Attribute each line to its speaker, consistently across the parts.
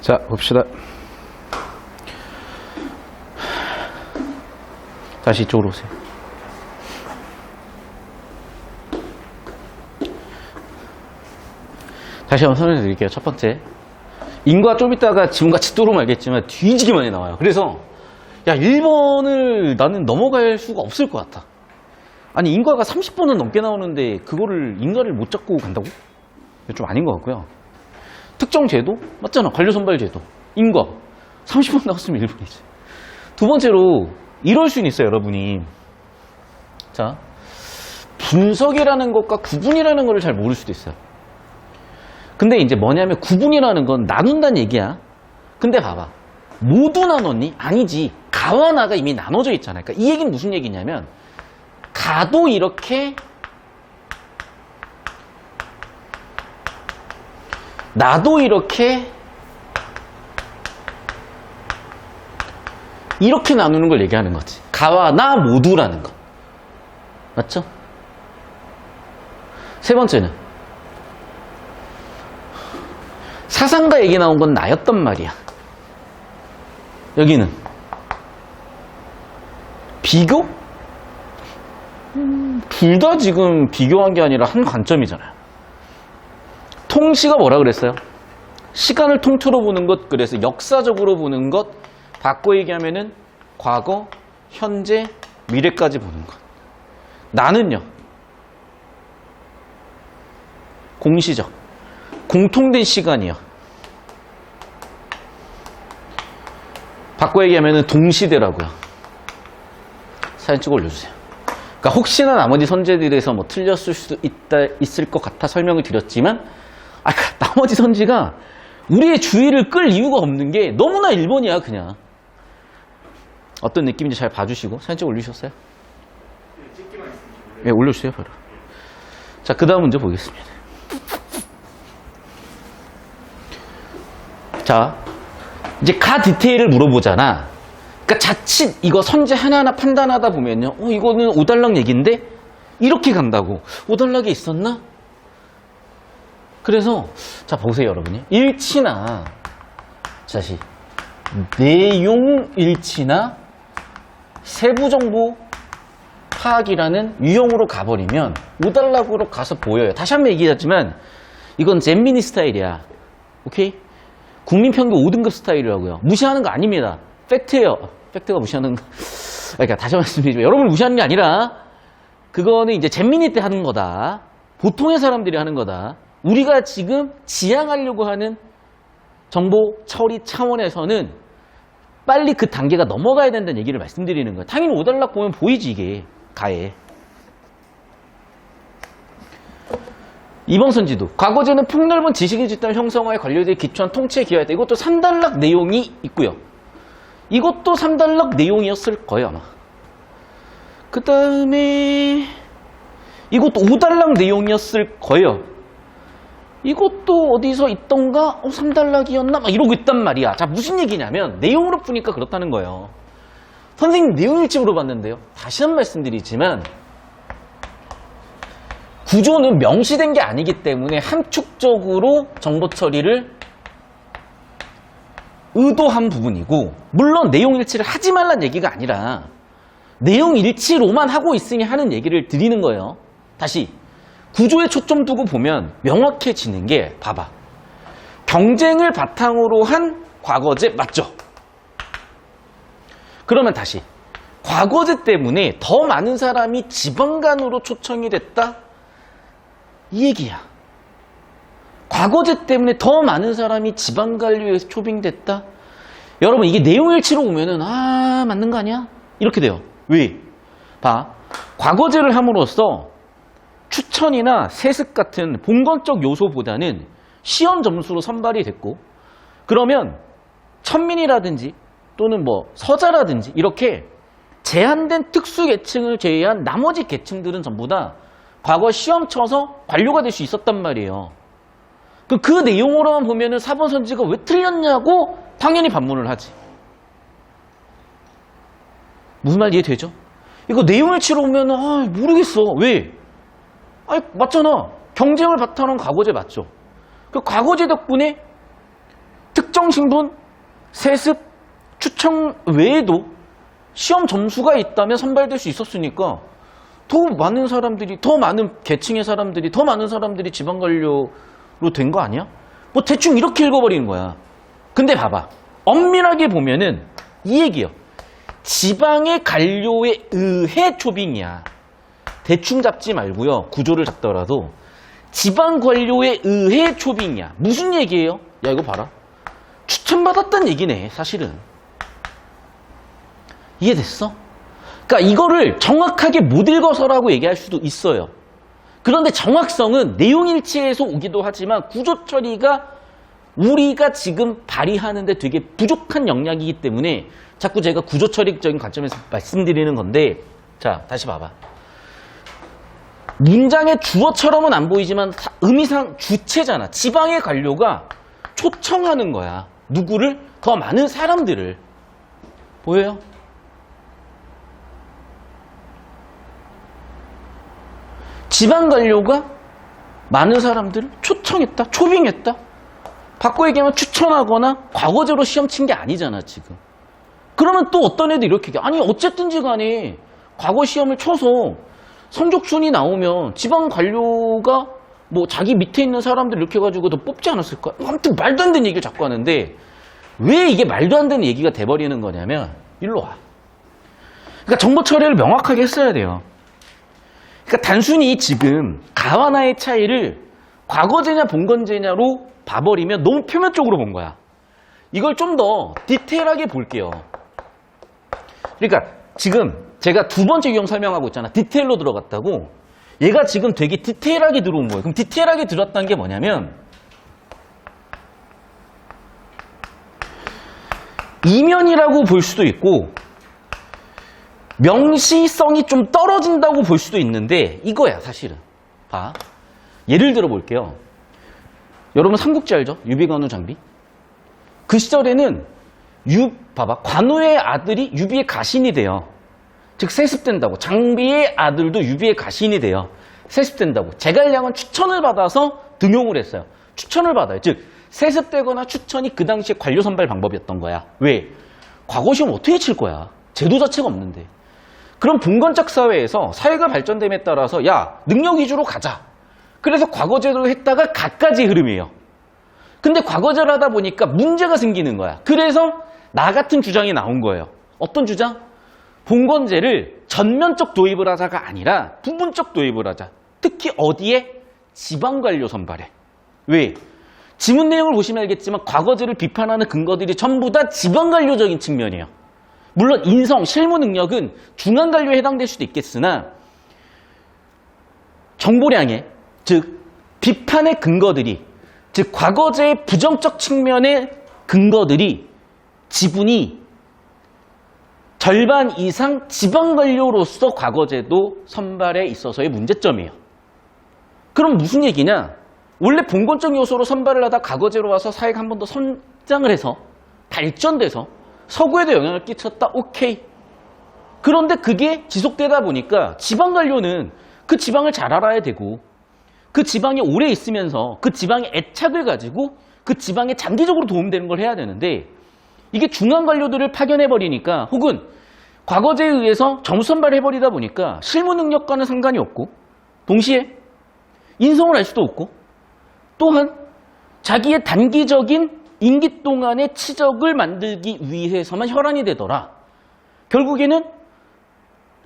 Speaker 1: 자, 봅시다. 다시 이쪽으로 오세요. 다시 한번 설명해 드릴게요. 첫 번째. 인과 좀 이따가 지금같이 뚫으면 알겠지만 뒤지게 많이 나와요. 그래서, 야, 1번을 나는 넘어갈 수가 없을 것 같아. 아니, 인과가 30번은 넘게 나오는데 그거를 인과를 못 잡고 간다고? 좀 아닌 것 같고요. 특정 제도? 맞잖아. 관료선발 제도. 인과. 30번 나왔으면 1번이지. 두 번째로, 이럴 수는 있어요, 여러분이. 자, 분석이라는 것과 구분이라는 것을 잘 모를 수도 있어요. 근데 이제 뭐냐면 구분이라는 건 나눈다는 얘기야. 근데 봐봐. 모두 나눴니? 아니지. 가와 나가 이미 나눠져 있잖아. 그러니까 이 얘기는 무슨 얘기냐면 가도 이렇게 나도 이렇게 나누는 걸 얘기하는 거지. 가와 나 모두라는 거. 맞죠? 세 번째는 사상가 얘기 나온 건 나였단 말이야. 여기는 비교? 둘 다 지금 비교한 게 아니라 한 관점이잖아요. 통시가 뭐라 그랬어요? 시간을 통틀어 보는 것, 그래서 역사적으로 보는 것, 바꿔 얘기하면은 과거, 현재, 미래까지 보는 것. 나는요, 공시적, 공통된 시간이요. 바꿔 얘기하면은 동시대라고요. 사진 찍어 올려주세요. 그러니까 혹시나 나머지 선지들에서 뭐 틀렸을 수도 있을 것 같아 설명을 드렸지만, 나머지 선지가 우리의 주의를 끌 이유가 없는 게 너무나 1번이야, 그냥. 어떤 느낌인지 잘 봐주시고. 사진 찍어 올리셨어요?
Speaker 2: 네, 찍기만 했습니다.
Speaker 1: 네, 올려주세요, 바로. 자, 그 다음 문제 보겠습니다. 자, 이제 가 디테일을 물어보잖아. 그러니까 자칫 이거 선지 하나하나 판단하다 보면요. 이거는 5단락 얘기인데? 이렇게 간다고. 5단락에 있었나? 그래서, 자, 보세요, 여러분이. 일치나, 다시, 내용 일치나, 세부정보 파악이라는 유형으로 가버리면 5단락으로 가서 보여요. 다시 한번 얘기하지만, 이건 잼미니 스타일이야. 오케이? 국민평균 5등급 스타일이라고요. 무시하는 거 아닙니다. 팩트예요. 팩트가 무시하는 거. 그러니까 다시 말씀드리지만 여러분을 무시하는 게 아니라 그거는 이제 잼민이 때 하는 거다. 보통의 사람들이 하는 거다. 우리가 지금 지향하려고 하는 정보 처리 차원에서는 빨리 그 단계가 넘어가야 된다는 얘기를 말씀드리는 거예요. 당연히 5단락 보면 보이지, 이게. 가에. 이번 선지도 과거제는 폭넓은 지식의 집단 형성화에 관련된 기초한 통치에 기여했다. 이것도 3단락 내용이 있고요. 이것도 3단락 내용이었을 거예요, 아마. 그 다음에 이것도 5단락 내용이었을 거예요. 이것도 어디서 있던가? 3단락이었나? 막 이러고 있단 말이야. 자, 무슨 얘기냐면 내용으로 보니까 그렇다는 거예요. 선생님 내용일지 물어봤는데요. 다시 한 번 말씀드리지만 구조는 명시된 게 아니기 때문에 함축적으로 정보 처리를 의도한 부분이고, 물론 내용 일치를 하지 말란 얘기가 아니라 내용 일치로만 하고 있으니 하는 얘기를 드리는 거예요. 다시 구조에 초점 두고 보면 명확해지는 게, 봐봐. 경쟁을 바탕으로 한 과거제 맞죠? 그러면 다시 과거제 때문에 더 많은 사람이 지방간으로 초청이 됐다? 이 얘기야. 과거제 때문에 더 많은 사람이 지방관리에서 초빙됐다? 여러분, 이게 내용일치로 오면은, 맞는 거 아니야? 이렇게 돼요. 왜? 봐. 과거제를 함으로써 추천이나 세습 같은 본건적 요소보다는 시험 점수로 선발이 됐고, 그러면 천민이라든지 또는 뭐 서자라든지 이렇게 제한된 특수 계층을 제외한 나머지 계층들은 전부 다 과거 시험 쳐서 관료가 될 수 있었단 말이에요. 그 내용으로만 보면은 4번 선지가 왜 틀렸냐고 당연히 반문을 하지. 무슨 말 이해되죠? 이거 내용을 치러 오면은 모르겠어. 왜? 맞잖아. 경쟁을 바탕으로 한 과거제 맞죠? 그 과거제 덕분에 특정 특정 신분, 세습, 추청 외에도 시험 점수가 있다면 선발될 수 있었으니까 더 많은 사람들이, 더 많은 계층의 사람들이, 더 많은 사람들이 지방관료로 된 거 아니야? 뭐 대충 이렇게 읽어버리는 거야. 근데 봐봐. 엄밀하게 보면은 이 얘기요. 지방의 관료에 의해 초빙이야. 대충 잡지 말고요. 구조를 잡더라도 지방 관료에 의해 초빙이야. 무슨 얘기예요? 야, 이거 봐라. 추천받았다는 얘기네, 사실은. 이해됐어? 그러니까 이거를 정확하게 못 읽어서라고 얘기할 수도 있어요. 그런데 정확성은 내용일치에서 오기도 하지만 구조 처리가 우리가 지금 발휘하는데 되게 부족한 역량이기 때문에 자꾸 제가 구조 처리적인 관점에서 말씀드리는 건데, 자, 다시 봐봐. 문장의 주어처럼은 안 보이지만 의미상 주체잖아. 지방의 관료가 초청하는 거야. 누구를? 더 많은 사람들을. 보여요? 지방 관료가 많은 사람들을 초청했다, 초빙했다. 바꿔 얘기하면 추천하거나 과거제로 시험 친 게 아니잖아, 지금. 그러면 또 어떤 애들 이렇게 얘기해. 아니, 어쨌든지 간에 과거 시험을 쳐서 성적순위 나오면 지방 관료가 뭐 자기 밑에 있는 사람들 이렇게 해가지고 더 뽑지 않았을까? 아무튼 말도 안 되는 얘기를 자꾸 하는데 왜 이게 말도 안 되는 얘기가 돼버리는 거냐면, 일로 와. 그러니까 정보 처리를 명확하게 했어야 돼요. 그러니까 단순히 지금 가와 나의 차이를 과거제냐 본건제냐로 봐버리면 너무 표면적으로 본 거야. 이걸 좀 더 디테일하게 볼게요. 그러니까 지금 제가 두 번째 유형 설명하고 있잖아. 디테일로 들어갔다고. 얘가 지금 되게 디테일하게 들어온 거예요. 그럼 디테일하게 들었다는 게 뭐냐면, 이면이라고 볼 수도 있고 명시성이 좀 떨어진다고 볼 수도 있는데 이거야, 사실은. 봐. 예를 들어 볼게요. 여러분 삼국지 알죠? 유비관우 장비. 그 시절에는 봐봐. 관우의 아들이 유비의 가신이 돼요. 즉 세습된다고. 장비의 아들도 유비의 가신이 돼요. 세습된다고. 제갈량은 추천을 받아서 등용을 했어요. 추천을 받아요. 즉 세습되거나 추천이 그 당시에 관료 선발 방법이었던 거야. 왜? 과거 시험 어떻게 칠 거야? 제도 자체가 없는데. 그럼 봉건적 사회에서 사회가 발전됨에 따라서 야, 능력 위주로 가자. 그래서 과거제로 했다가 갖가지 흐름이에요. 근데 과거제를 하다 보니까 문제가 생기는 거야. 그래서 나 같은 주장이 나온 거예요. 어떤 주장? 봉건제를 전면적 도입을 하자가 아니라 부분적 도입을 하자. 특히 어디에? 지방관료 선발에. 왜? 지문 내용을 보시면 알겠지만 과거제를 비판하는 근거들이 전부 다 지방관료적인 측면이에요. 물론 인성, 실무 능력은 중앙관료에 해당될 수도 있겠으나 정보량의, 즉 비판의 근거들이, 즉 과거제의 부정적 측면의 근거들이 지분이 절반 이상 지방관료로서 과거제도 선발에 있어서의 문제점이에요. 그럼 무슨 얘기냐? 원래 봉건적 요소로 선발을 하다 과거제로 와서 사회가 한 번 더 성장을 해서 발전돼서 서구에도 영향을 끼쳤다. 오케이. 그런데 그게 지속되다 보니까 지방관료는 그 지방을 잘 알아야 되고 그 지방에 오래 있으면서 그 지방의 애착을 가지고 그 지방에 장기적으로 도움되는 걸 해야 되는데 이게 중앙관료들을 파견해버리니까 혹은 과거제에 의해서 점수 선발해버리다 보니까 실무 능력과는 상관이 없고 동시에 인성을 알 수도 없고 또한 자기의 단기적인 임기 동안의 치적을 만들기 위해서만 혈안이 되더라. 결국에는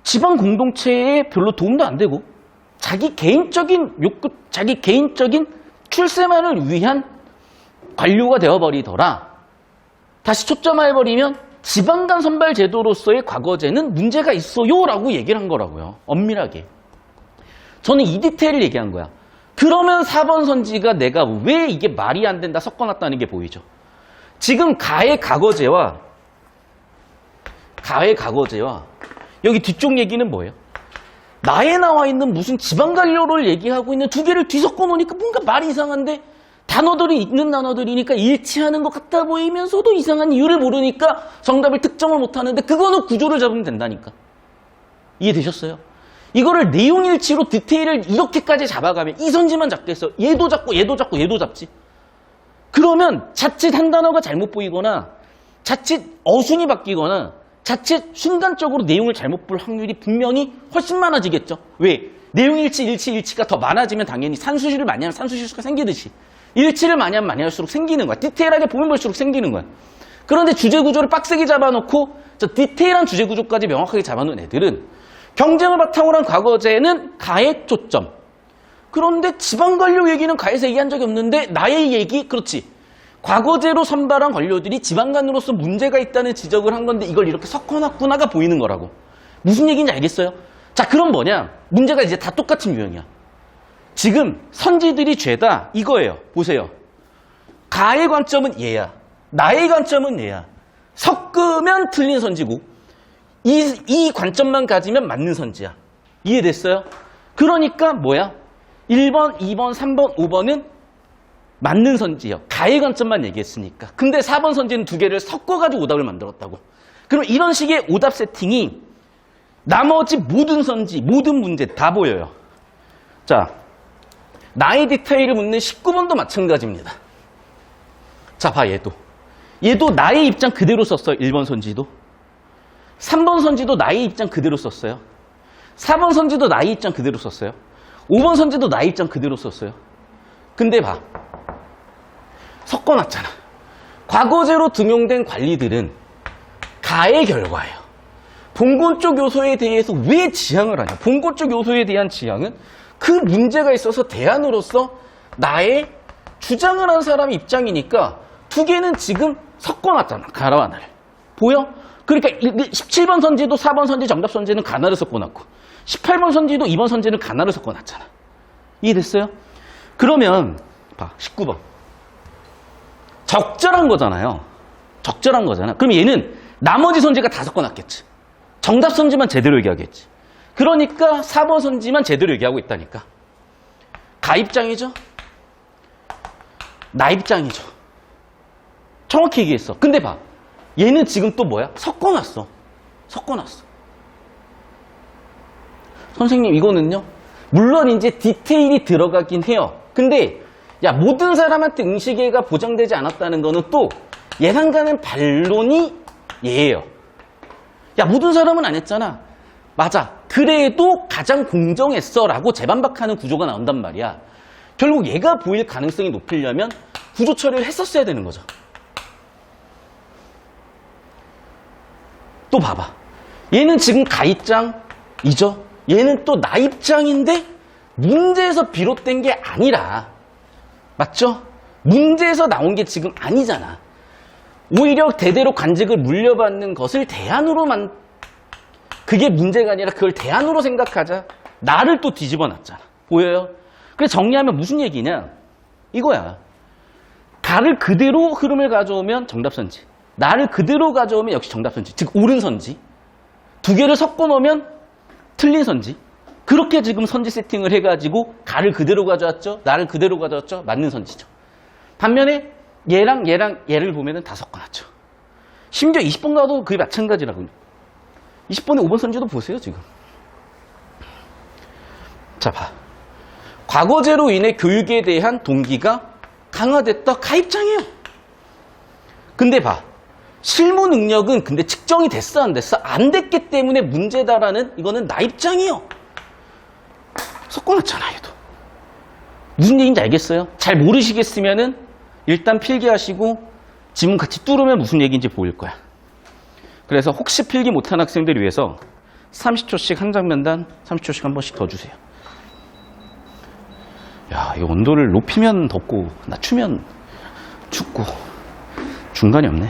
Speaker 1: 지방 공동체에 별로 도움도 안 되고 자기 개인적인 욕구, 자기 개인적인 출세만을 위한 관료가 되어버리더라. 다시 초점화해버리면 지방간 선발 제도로서의 과거제는 문제가 있어요 라고 얘기를 한 거라고요. 엄밀하게. 저는 이 디테일을 얘기한 거야. 그러면 4번 선지가 내가 왜 이게 말이 안 된다 섞어놨다는 게 보이죠. 지금 가의 과거제와 여기 뒤쪽 얘기는 뭐예요? 나에 나와 있는 무슨 지방관료를 얘기하고 있는 두 개를 뒤섞어 놓으니까 뭔가 말이 이상한데 단어들이 있는 단어들이니까 일치하는 것 같아 보이면서도 이상한 이유를 모르니까 정답을 특정을 못하는데 그거는 구조를 잡으면 된다니까. 이해되셨어요? 이거를 내용일치로 디테일을 이렇게까지 잡아가면 이 선지만 잡겠어. 얘도 잡고 얘도 잡고 얘도 잡지. 그러면 자칫 한 단어가 잘못 보이거나 자칫 어순이 바뀌거나 자칫 순간적으로 내용을 잘못 볼 확률이 분명히 훨씬 많아지겠죠. 왜? 내용 일치가 더 많아지면 당연히 산수실을 많이 하면 산수실수가 생기듯이 일치를 많이 하면 많이 할수록 생기는 거야. 디테일하게 보면 볼수록 생기는 거야. 그런데 주제 구조를 빡세게 잡아놓고 저 디테일한 주제 구조까지 명확하게 잡아놓은 애들은 경쟁을 바탕으로 한 과거제는 가에 초점. 그런데 지방관료 얘기는 가에서 얘기한 적이 없는데 나의 얘기, 그렇지. 과거제로 선발한 관료들이 지방관으로서 문제가 있다는 지적을 한 건데 이걸 이렇게 섞어놨구나가 보이는 거라고. 무슨 얘기인지 알겠어요? 자, 그럼 뭐냐? 문제가 이제 다 똑같은 유형이야. 지금 선지들이 죄다 이거예요. 보세요. 가의 관점은 얘야. 나의 관점은 얘야. 섞으면 틀린 선지고 이 관점만 가지면 맞는 선지야. 이해됐어요? 그러니까 뭐야? 1번, 2번, 3번, 5번은 맞는 선지예요. 가의 관점만 얘기했으니까. 근데 4번 선지는 두 개를 섞어가지고 오답을 만들었다고. 그럼 이런 식의 오답 세팅이 나머지 모든 선지, 모든 문제 다 보여요. 자, 나의 디테일을 묻는 19번도 마찬가지입니다. 자, 봐, 얘도. 얘도 나의 입장 그대로 썼어요. 1번 선지도. 3번 선지도 나의 입장 그대로 썼어요. 4번 선지도 나의 입장 그대로 썼어요. 5번 선지도 나의 입장 그대로 썼어요. 근데 봐. 섞어놨잖아. 과거제로 등용된 관리들은 가의 결과예요. 본권적 요소에 대해서 왜 지향을 하냐? 본권적 요소에 대한 지향은 그 문제가 있어서 대안으로서 나의 주장을 한 사람의 입장이니까 두 개는 지금 섞어놨잖아. 가와 나를. 보여? 그러니까 17번 선지도 4번 선지 정답 선지는 가나를 섞어놨고 18번 선지도 2번 선지는 가나를 섞어놨잖아. 이해됐어요? 그러면 봐. 19번. 적절한 거잖아요. 적절한 거잖아. 그럼 얘는 나머지 선지가 다 섞어놨겠지. 정답 선지만 제대로 얘기하겠지. 그러니까 4번 선지만 제대로 얘기하고 있다니까. 가 입장이죠. 나 입장이죠. 정확히 얘기했어. 근데 봐. 얘는 지금 또 뭐야? 섞어놨어. 섞어놨어. 선생님 이거는요. 물론 이제 디테일이 들어가긴 해요. 근데 야 모든 사람한테 응시계가 보장되지 않았다는 거는 또 예상가는 반론이 얘예요. 야 모든 사람은 안 했잖아. 맞아. 그래도 가장 공정했어 라고 재반박하는 구조가 나온단 말이야. 결국 얘가 보일 가능성이 높이려면 구조 처리를 했었어야 되는 거죠. 또 봐봐. 얘는 지금 가 입장이죠. 얘는 또 나 입장인데 문제에서 비롯된 게 아니라 맞죠? 문제에서 나온 게 지금 아니잖아. 오히려 대대로 관직을 물려받는 것을 대안으로만 그게 문제가 아니라 그걸 대안으로 생각하자. 나를 또 뒤집어 놨잖아. 보여요? 그래서 정리하면 무슨 얘기냐? 이거야. 가를 그대로 흐름을 가져오면 정답선지. 나를 그대로 가져오면 역시 정답선지. 즉 옳은 선지. 두 개를 섞어 놓으면 틀린 선지. 그렇게 지금 선지 세팅을 해가지고 가를 그대로 가져왔죠. 나를 그대로 가져왔죠. 맞는 선지죠. 반면에 얘랑 얘를 보면은 다 섞어놨죠. 심지어 20번 가도 그게 마찬가지라고요. 20번에 5번 선지도 보세요 지금. 자 봐. 과거제로 인해 교육에 대한 동기가 강화됐다. 가 입장이에요. 근데 봐. 실무 능력은 근데 측정이 됐어 안 됐어? 안 됐기 때문에 문제다라는 이거는 나 입장이에요. 섞어놨잖아 얘도. 무슨 얘기인지 알겠어요? 잘 모르시겠으면은 일단 필기하시고 지문 같이 뚫으면 무슨 얘기인지 보일 거야. 그래서 혹시 필기 못한 학생들 위해서 30초씩 한 장면당 30초씩 한 번씩 더 주세요. 야, 이 온도를 높이면 덥고 낮추면 춥고 중간이 없네.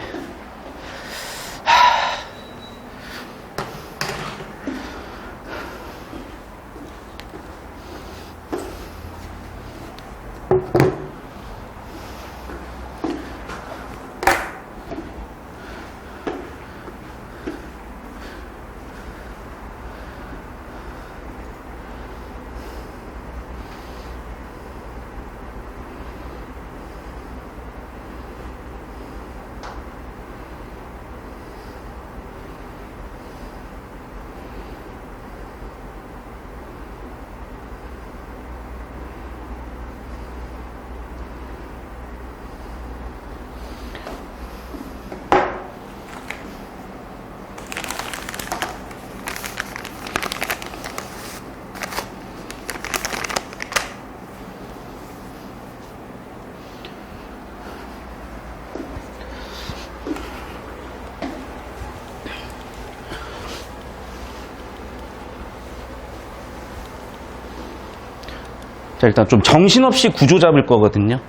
Speaker 1: 자, 일단 좀 정신없이 구조 잡을 거거든요.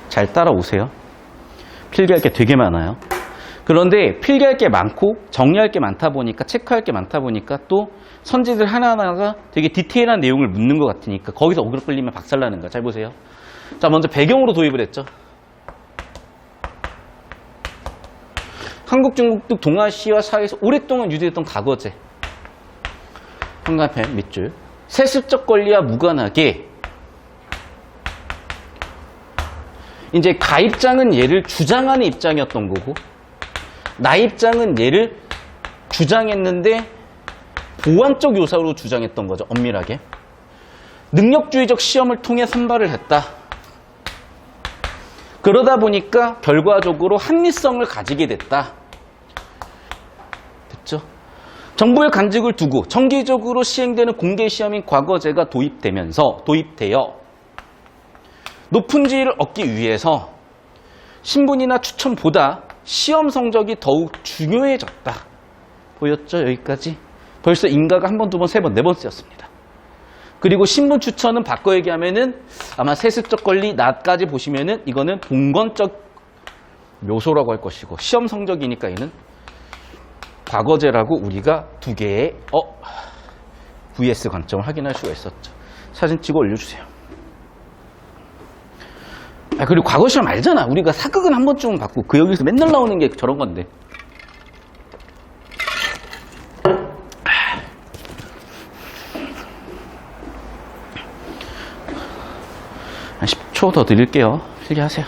Speaker 1: 잘 따라오세요. 필기할 게 되게 많아요. 그런데 필기할 게 많고 정리할 게 많다 보니까 체크할 게 많다 보니까 또 선지들 하나하나가 되게 디테일한 내용을 묻는 것 같으니까 거기서 오그라 끌리면 박살나는 거야. 잘 보세요. 자, 먼저 배경으로 도입을 했죠. 한국, 중국 등 동아시아 사회에서 오랫동안 유지됐던 과거제. 한가편 밑줄. 세습적 권리와 무관하게 이제 가 입장은 얘를 주장하는 입장이었던 거고 나 입장은 얘를 주장했는데 보완적 요소로 주장했던 거죠. 엄밀하게. 능력주의적 시험을 통해 선발을 했다. 그러다 보니까 결과적으로 합리성을 가지게 됐다. 됐죠? 정보의 간직을 두고 정기적으로 시행되는 공개시험인 과거제가 도입되어 높은 지위를 얻기 위해서 신분이나 추천보다 시험 성적이 더욱 중요해졌다. 보였죠? 여기까지. 벌써 인가가 한 번, 두 번, 세 번, 네 번 쓰였습니다. 그리고 신분 추천은 바꿔 얘기하면은 아마 세습적 권리 나까지 보시면은 이거는 봉건적 묘소라고 할 것이고 시험 성적이니까 얘는 과거제라고 우리가 두 개의 VS 관점을 확인할 수가 있었죠. 사진 찍어 올려주세요. 그리고 과거 시험 알잖아. 우리가 사극은 한 번쯤은 받고 그 여기서 맨날 나오는 게 저런 건데. 한 10초 더 드릴게요. 필기하세요.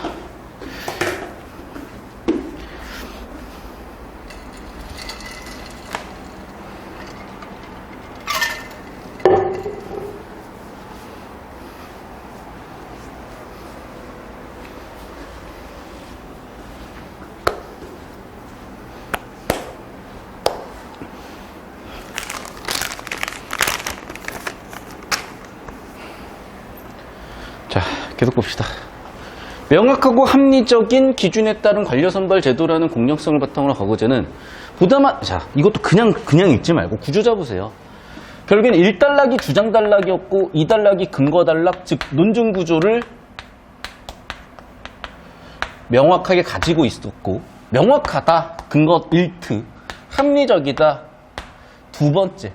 Speaker 1: 자, 계속 봅시다. 명확하고 합리적인 기준에 따른 관료선발 제도라는 공정성을 바탕으로 과거제는 보다만, 자, 이것도 그냥 읽지 말고 구조 잡으세요. 결국엔 1단락이 주장단락이었고 2단락이 근거단락, 즉 논증구조를 명확하게 가지고 있었고 명확하다, 근거 1트, 합리적이다, 두 번째.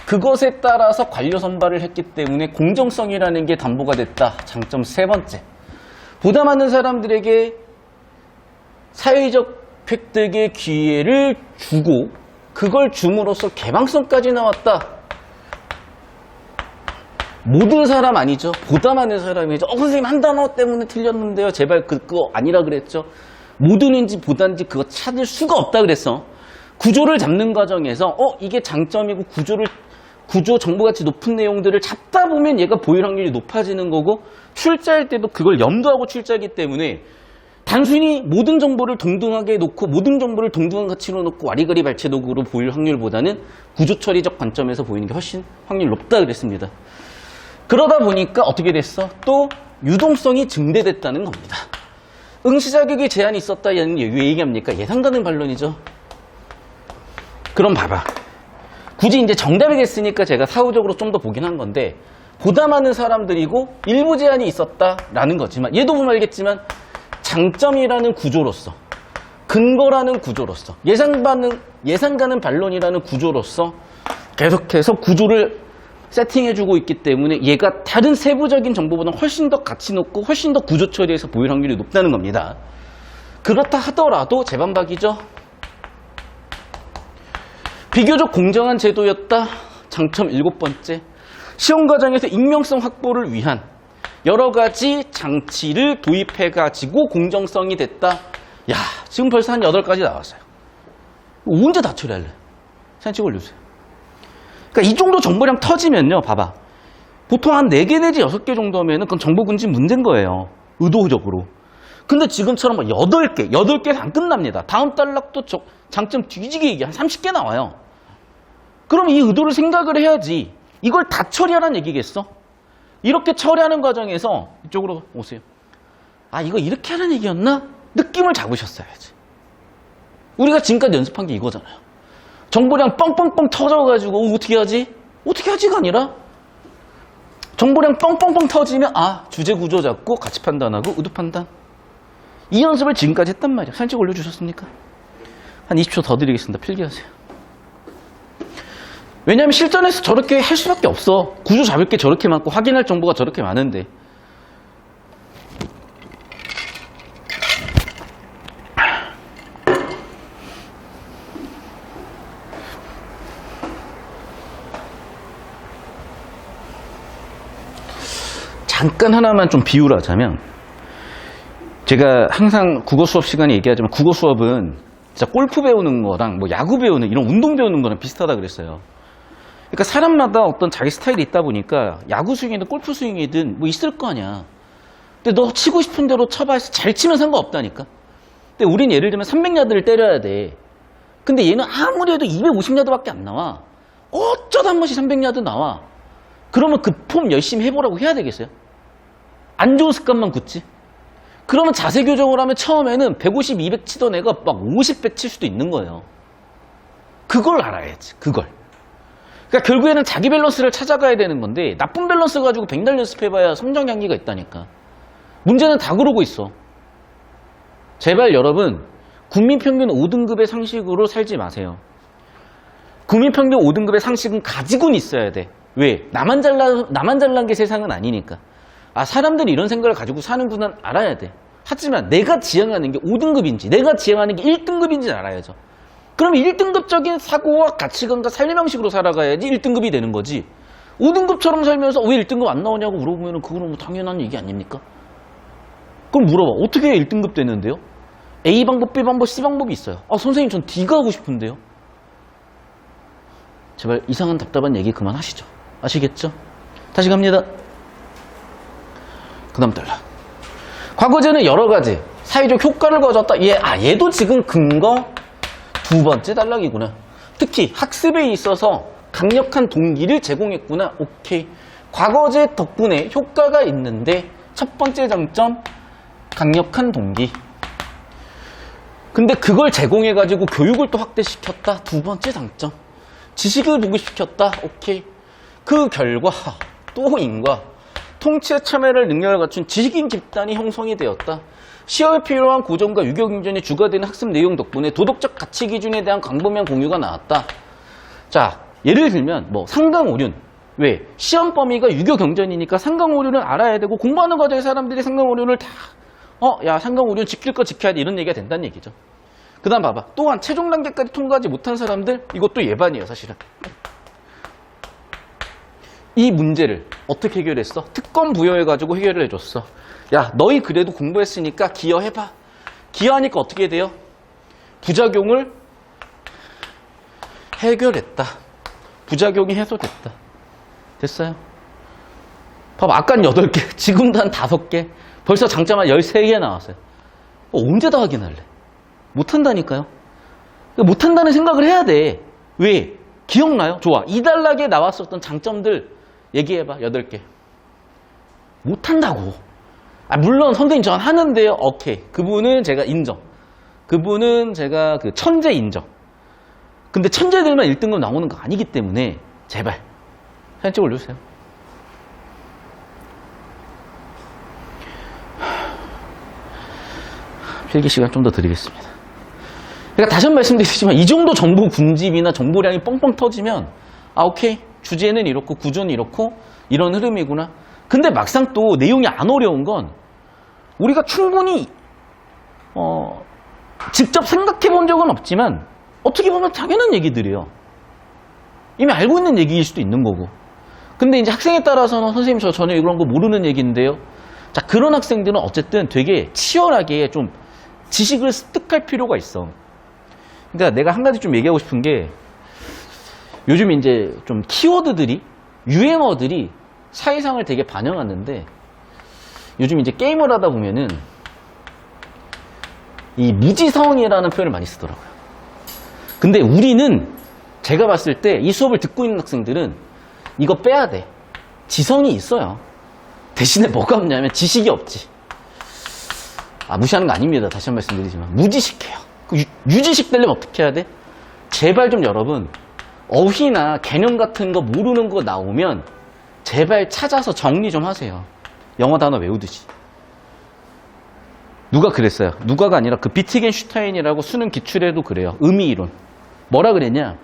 Speaker 1: 그것에 따라서 관료 선발을 했기 때문에 공정성이라는 게 담보가 됐다. 장점 세 번째. 보다 많은 사람들에게 사회적 획득의 기회를 주고 그걸 줌으로써 개방성까지 나왔다. 모든 사람 아니죠. 보다 많은 사람이죠. 선생님 한 단어 때문에 틀렸는데요. 제발 그거 아니라 그랬죠. 모든인지 보단지 그거 찾을 수가 없다 그랬어. 구조를 잡는 과정에서 이게 장점이고 구조 정보가치 높은 내용들을 잡다 보면 얘가 보일 확률이 높아지는 거고 출제할 때도 그걸 염두하고 출제하기 때문에 단순히 모든 정보를 동등하게 놓고 모든 정보를 동등한 가치로 놓고 와리가리 발췌 도구로 보일 확률보다는 구조 처리적 관점에서 보이는 게 훨씬 확률이 높다 그랬습니다. 그러다 보니까 어떻게 됐어? 또 유동성이 증대됐다는 겁니다. 응시 자격에 제한이 있었다 왜 얘기합니까? 예상 가능 반론이죠. 그럼 봐봐. 굳이 이제 정답이겠으니까 제가 사후적으로 좀 더 보긴 한 건데 보다 많은 사람들이고 일부 제한이 있었다라는 거지만 얘도 보면 알겠지만 장점이라는 구조로서 근거라는 구조로서 예상 가는 반론이라는 구조로서 계속해서 구조를 세팅해주고 있기 때문에 얘가 다른 세부적인 정보보다 훨씬 더 가치 높고 훨씬 더 구조 처리에서 보일 확률이 높다는 겁니다. 그렇다 하더라도 제반박이죠. 비교적 공정한 제도였다. 장점 7번째. 시험 과정에서 익명성 확보를 위한 여러 가지 장치를 도입해가지고 공정성이 됐다. 야, 지금 벌써 한 8가지 나왔어요. 언제 다 처리할래? 사진 찍어 올려주세요. 그러니까 이 정도 정보량 터지면요. 봐봐. 보통 한 4개 내지 6개 정도면 그건 정보 군집 문제인 거예요. 의도적으로. 근데 지금처럼 8개에서 안 끝납니다. 다음 단락도 장점 뒤지게 얘기 한 30개 나와요. 그럼 이 의도를 생각을 해야지. 이걸 다 처리하라는 얘기겠어? 이렇게 처리하는 과정에서 이쪽으로 오세요. 아, 이거 이렇게 하는 얘기였나? 느낌을 잡으셨어야지. 우리가 지금까지 연습한 게 이거잖아요. 정보량 뻥뻥뻥 터져가지고 어떻게 하지? 어떻게 하지가 아니라 정보량 뻥뻥뻥 터지면 주제 구조 잡고 가치 판단하고 의도 판단. 이 연습을 지금까지 했단 말이야. 사진 찍어 올려주셨습니까? 한 20초 더 드리겠습니다. 필기하세요. 왜냐하면 실전에서 저렇게 할 수밖에 없어. 구조 잡을 게 저렇게 많고 확인할 정보가 저렇게 많은데. 잠깐 하나만 좀 비유를 하자면, 제가 항상 국어 수업 시간에 얘기하지만 국어 수업은 진짜 골프 배우는 거랑 뭐 야구 배우는 이런 운동 배우는 거랑 비슷하다 그랬어요. 그러니까 사람마다 어떤 자기 스타일이 있다 보니까 야구 스윙이든 골프 스윙이든 뭐 있을 거 아니야. 근데 너 치고 싶은 대로 쳐봐 해서 잘 치면 상관없다니까. 근데 우린 예를 들면 300야드를 때려야 돼. 근데 얘는 아무리 해도 250야드밖에 안 나와. 어쩌다 한 번씩 300야드 나와. 그러면 그 폼 열심히 해보라고 해야 되겠어요? 안 좋은 습관만 굳지. 그러면 자세 교정을 하면 처음에는 150, 200 치던 애가 막 50, 100 칠 수도 있는 거예요. 그걸 알아야지, 그걸. 그러니까 결국에는 자기 밸런스를 찾아가야 되는 건데, 나쁜 밸런스 가지고 백날 연습해봐야 성장 향기가 있다니까. 문제는 다 그러고 있어. 제발 여러분, 국민평균 5등급의 상식으로 살지 마세요. 국민평균 5등급의 상식은 가지고는 있어야 돼. 왜? 나만 잘난 게 세상은 아니니까. 사람들이 이런 생각을 가지고 사는구나 알아야 돼. 하지만 내가 지향하는 게 5등급인지 내가 지향하는 게 1등급인지 알아야죠. 그럼 1등급적인 사고와 가치관과 삶의 방식으로 살아가야지 1등급이 되는 거지. 5등급처럼 살면서 왜 1등급 안 나오냐고 물어보면 그거는 뭐 당연한 얘기 아닙니까? 그럼 물어봐. 어떻게 1등급 되는데요? A 방법, B 방법, C 방법이 있어요. 선생님 전 D가 하고 싶은데요? 제발 이상한 답답한 얘기 그만하시죠. 아시겠죠? 다시 갑니다. 그 다음 달라. 과거제는 여러 가지 사회적 효과를 가졌다. 얘도 지금 근거 두 번째 단락이구나. 특히 학습에 있어서 강력한 동기를 제공했구나. 오케이. 과거제 덕분에 효과가 있는데 첫 번째 장점, 강력한 동기. 근데 그걸 제공해가지고 교육을 또 확대시켰다. 두 번째 장점. 지식을 부급시켰다. 오케이. 그 결과 또 인과 통치에 참여를 능력을 갖춘 지식인 집단이 형성이 되었다. 시험에 필요한 고정과 유교 경전의 주가 되는 학습 내용 덕분에 도덕적 가치 기준에 대한 광범위한 공유가 나왔다. 자, 예를 들면 뭐 상강오륜. 왜? 시험 범위가 유교 경전이니까 상강오륜을 알아야 되고 공부하는 과정에 사람들이 상강오륜을 다 야 상강오륜 지킬 거 지켜야 돼 이런 얘기가 된다는 얘기죠. 그 다음 봐봐. 또한 최종 단계까지 통과하지 못한 사람들 이것도 예반이에요 사실은. 이 문제를 어떻게 해결했어? 특권 부여해가지고 해결을 해줬어. 야, 너희 그래도 공부했으니까 기여해봐. 기여하니까 어떻게 돼요? 부작용을 해결했다. 부작용이 해소됐다. 됐어요? 봐봐, 아까는 8개, 지금도 한 5개. 벌써 장점 한 13개 나왔어요. 언제 다 확인할래? 못한다니까요. 못한다는 생각을 해야 돼. 왜? 기억나요? 좋아. 이 단락에 나왔었던 장점들 얘기해봐. 8개. 못한다고. 물론 선생님 전 하는데요. 오케이. 그분은 제가 인정. 그분은 제가 그 천재 인정. 근데 천재들만 1등급 나오는 거 아니기 때문에 제발 사진 찍어 올려주세요. 필기 시간 좀 더 드리겠습니다. 그러니까 다시 한번 말씀드리지만 이 정도 정보 군집이나 정보량이 뻥뻥 터지면 오케이. 주제는 이렇고 구조는 이렇고 이런 흐름이구나. 근데 막상 또 내용이 안 어려운 건 우리가 충분히 직접 생각해 본 적은 없지만 어떻게 보면 당연한 얘기들이에요. 이미 알고 있는 얘기일 수도 있는 거고. 근데 이제 학생에 따라서는 선생님 저 전혀 이런 거 모르는 얘기인데요. 자, 그런 학생들은 어쨌든 되게 치열하게 좀 지식을 습득할 필요가 있어. 그러니까 내가 한 가지 좀 얘기하고 싶은 게 요즘 이제 좀 키워드들이 유행어들이 사회상을 되게 반영하는데 요즘 이제 게임을 하다 보면은 이 무지성이라는 표현을 많이 쓰더라고요. 근데 우리는 제가 봤을 때 이 수업을 듣고 있는 학생들은 이거 빼야 돼. 지성이 있어요. 대신에 뭐가 없냐면 지식이 없지. 무시하는 거 아닙니다. 다시 한 번 말씀드리지만 무지식해요. 유지식 되려면 어떻게 해야 돼? 제발 좀 여러분 어휘나 개념 같은 거 모르는 거 나오면 제발 찾아서 정리 좀 하세요. 영어 단어 외우듯이. 누가 그랬어요? 누가가 아니라 그 비트겐슈타인이라고 수능 기출에도 그래요. 의미 이론. 뭐라 그랬냐?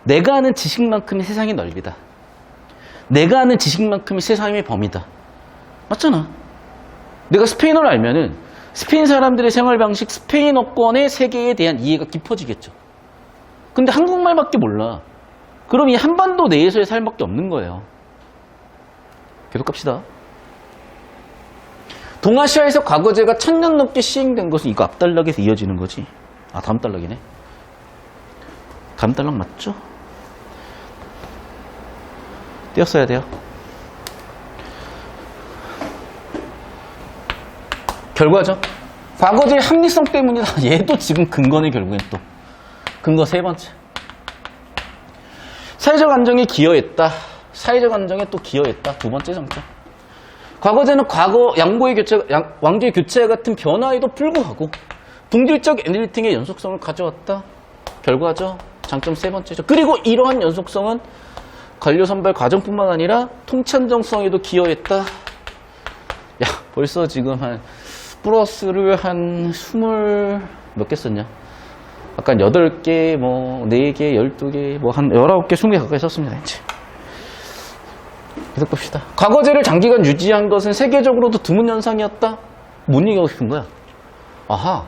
Speaker 1: 내가 아는 지식만큼이 세상의 넓이다. 내가 아는 지식만큼이 세상의 범위다. 맞잖아. 내가 스페인어를 알면은 스페인 사람들의 생활 방식, 스페인어권의 세계에 대한 이해가 깊어지겠죠. 근데 한국말밖에 몰라. 그럼 이 한반도 내에서의 삶밖에 없는 거예요. 계속 갑시다. 동아시아에서 과거제가 1000년 넘게 시행된 것은 이거 앞단락에서 이어지는 거지. 아, 다음 단락이네. 다음 단락 맞죠? 띄었어야 돼요. 결과죠. 과거제의 합리성 때문이다. 얘도 지금 근거네, 결국엔 또. 근거 세 번째. 사회적 안정에 기여했다. 사회적 안정에 또 기여했다. 두 번째 정점. 과거제는 과거 왕조의 교체 같은 변화에도 불구하고 동질적 엔리팅의 연속성을 가져왔다. 결과죠. 장점 세 번째죠. 그리고 이러한 연속성은 관료 선발 과정뿐만 아니라 통치 안정성에도 기여했다. 야, 벌써 지금 한 플러스를 한 20 몇 개 썼냐? 아까 8개, 뭐 4개, 12개, 뭐 한 19개, 20개 가까이 썼습니다. 이제. 계속 봅시다. 과거제를 장기간 유지한 것은 세계적으로도 드문 현상이었다? 뭔 얘기하고 싶은 거야? 아하.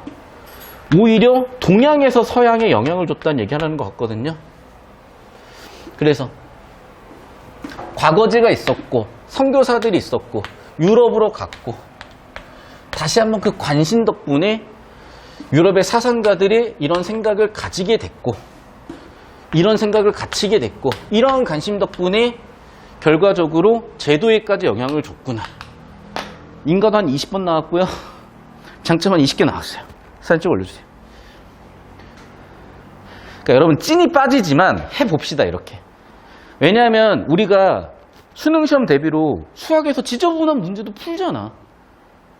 Speaker 1: 오히려 동양에서 서양에 영향을 줬다는 얘기하는 것 같거든요. 그래서 과거제가 있었고 선교사들이 있었고 유럽으로 갔고 다시 한번 그 관심 덕분에 유럽의 사상가들이 이런 생각을 가지게 됐고 이런 생각을 갖추게 됐고 이러한 관심 덕분에 결과적으로 제도에까지 영향을 줬구나. 인가도 한 20번 나왔고요. 장점 한 20개 나왔어요. 사진 좀 올려주세요. 그러니까 여러분 찐이 빠지지만 해봅시다 이렇게. 왜냐하면 우리가 수능시험 대비로 수학에서 지저분한 문제도 풀잖아.